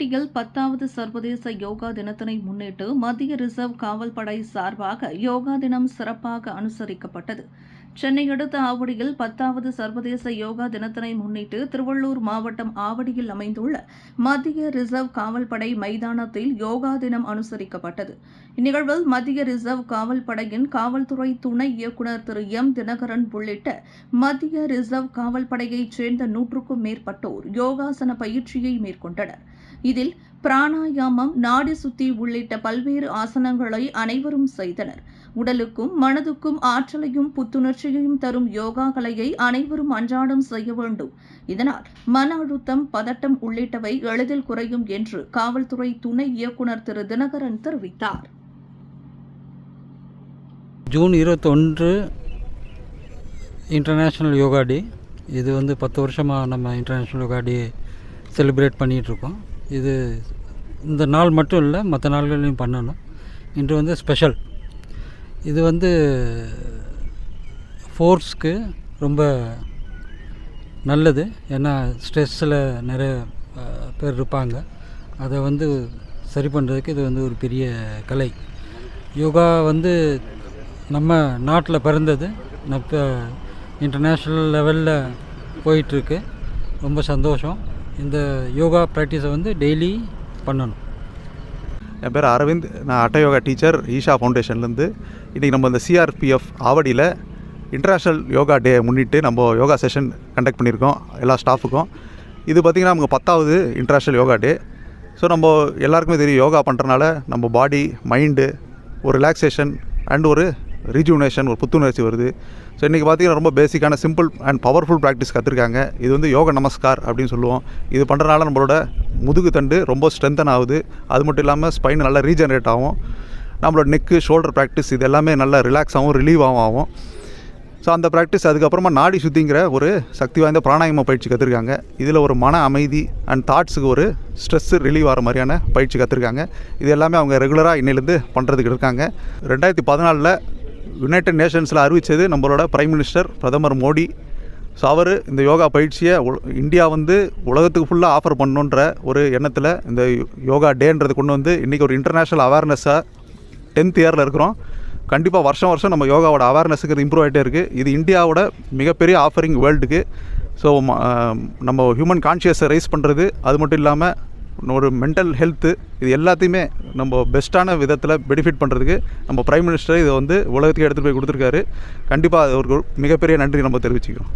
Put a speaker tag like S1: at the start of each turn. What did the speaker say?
S1: ஆவடியில் 10வது சர்வதேச யோகா தினத்தினை முன்னிட்டு மத்திய ரிசர்வ் காவல் படை சார்பாக யோகா தினம் சிறப்பாக அனுசரிக்கப்பட்டது. சென்னை அடுத்த ஆவடியில் 10வது சர்வதேச யோகா தினத்தினை முன்னிட்டு திருவள்ளூர் மாவட்டம் ஆவடியில் அமைந்துள்ள மத்திய ரிசர்வ் காவல் படை மைதானத்தில் யோகா தினம் அனுசரிக்கப்பட்டது. இந்நிகழ்வில் மத்திய ரிசர்வ் காவல் படையின் காவல்துறை துணை இயக்குநர் திரு எம். தினகரன் உள்ளிட்ட மத்திய ரிசர்வ் காவல் படையைச் சேர்ந்த 100க்கும் மேற்பட்டோர் யோகாசன பயிற்சியை மேற்கொண்டனர். இதில் பிராணாயாமம், நாடி சுத்தி உள்ளிட்ட பல்வேறு ஆசனங்களை அனைவரும் செய்தனர். உடலுக்கும் மனதுக்கும் ஆற்றலையும் புத்துணர்ச்சியையும் தரும் யோகா கலையை அனைவரும் அன்றாடம் செய்ய வேண்டும். இதனால் மன அழுத்தம், பதட்டம் உள்ளிட்டவை எளிதில் குறையும் என்று காவல்துறை துணை இயக்குநர் திரு தினகரன் தெரிவித்தார்.
S2: ஜூன் 21 இன்டர்நேஷ்னல் யோகா டே. இது 10 வருஷமாக நம்ம இன்டர்நேஷ்னல் யோகா டே செலிப்ரேட் பண்ணிகிட்ருக்கோம். இது இந்த நாள் மட்டும் இல்லை, மற்ற நாள்களையும் பண்ணணும். இன்று ஸ்பெஷல். இது ஃபோர்ஸ்க்கு ரொம்ப நல்லது. ஏன்னா ஸ்ட்ரெஸ்ஸில் நிறைய பேர் இருப்பாங்க. அதை சரி பண்ணுறதுக்கு இது ஒரு பெரிய கலை. யோகா நம்ம நாட்டில் பிறந்தது, இப்போ இன்டர்நேஷ்னல் லெவலில் போயிட்டுருக்கு. ரொம்ப சந்தோஷம். இந்த யோகா ப்ராக்டிஸை டெய்லி பண்ணணும்.
S3: என் பேர் அரவிந்த். நான் அட்ட யோகா டீச்சர், ஈஷா ஃபவுண்டேஷன்லேருந்து. இன்றைக்கி நம்ம இந்த சிஆர்பிஎஃப் ஆவடியில் இன்டர்நேஷ்னல் யோகா டே முன்னிட்டு நம்ம யோகா செஷன் கண்டக்ட் பண்ணியிருக்கோம் எல்லா ஸ்டாஃபுக்கும். இது பார்த்திங்கன்னா நமக்கு 10வது இன்டர்நேஷ்னல் யோகா டே. ஸோ நம்ம எல்லாருக்குமே தெரியும், யோகா பண்ணுறனால நம்ம பாடி, மைண்டு ஒரு ரிலாக்ஸேஷன் அண்ட் ஒரு ரீஜுவனேஷன், ஒரு புத்துணர்ச்சி வருது. ஸோ இன்றைக்கி பார்த்திங்கன்னா ரொம்ப பேசிக்கான சிம்பிள் அண்ட் பவர்ஃபுல் ப்ராக்டிஸ் கற்றுருக்காங்க. இது யோக நமஸ்கார் அப்படின்னு சொல்லுவோம். இது பண்ணுறதுனால நம்மளோட முதுகு தண்டு ரொம்ப ஸ்ட்ரென்தன் ஆகுது. அது மட்டும் இல்லாமல் ஸ்பைன் நல்லா ரீஜெனரேட் ஆகும். நம்மளோட நெக்கு, ஷோல்டர் ப்ராக்டிஸ் இது எல்லாமே நல்லா ரிலாக்ஸ் ஆகும், ரிலீவ் ஆகும். ஸோ அந்த ப்ராக்டிஸ் அதுக்கப்புறமா நாடி சுத்திங்கிற ஒரு சக்தி வாய்ந்த பிராணாயாம பயிற்சி கற்றுருக்காங்க. இதில் ஒரு மன அமைதி அண்ட் தாட்ஸுக்கு ஒரு ஸ்ட்ரெஸ்ஸு ரிலீவ் ஆகிற மாதிரியான பயிற்சி கற்றுருக்காங்க. இது எல்லாமே அவங்க ரெகுலராக இன்னிலேருந்து பண்ணுறதுக்கு இருக்காங்க. 2014 யுனைடெட் நேஷன்ஸில் அறிவித்தது நம்மளோட பிரைம் மினிஸ்டர் பிரதமர் மோடி. ஸோ அவர் இந்த யோகா பயிற்சியை இந்தியா உலகத்துக்கு ஃபுல்லாக ஆஃபர் பண்ணணுன்ற ஒரு எண்ணத்தில் இந்த யோகா டேன்றது கொண்டு இன்றைக்கி ஒரு இன்டர்நேஷ்னல் அவேர்னஸாக 10th இயரில் இருக்கிறோம். கண்டிப்பாக வருஷம் நம்ம யோகாவோட அவேர்னஸுக்கு இம்ப்ரூவ் ஆகிட்டே இருக்குது. இது இந்தியாவோட மிகப்பெரிய ஆஃபரிங் வேர்ல்டுக்கு. ஸோ நம்ம ஹியூமன் கான்ஷியஸை ரைஸ் பண்ணுறது, அது மட்டும் இல்லாமல் ஒரு மென்டல் ஹெல்த்து, இது எல்லாத்தையுமே நம்ம பெஸ்ட்டான விதத்தில் பெனிஃபிட் பண்ணுறதுக்கு நம்ம பிரைம் மினிஸ்டர் இதை உலகத்துக்கு எடுத்துகிட்டு போய் கொடுத்துருக்காரு. கண்டிப்பாக அது ஒரு மிகப்பெரிய நன்றி நம்ம தெரிவிச்சுக்கிறோம்.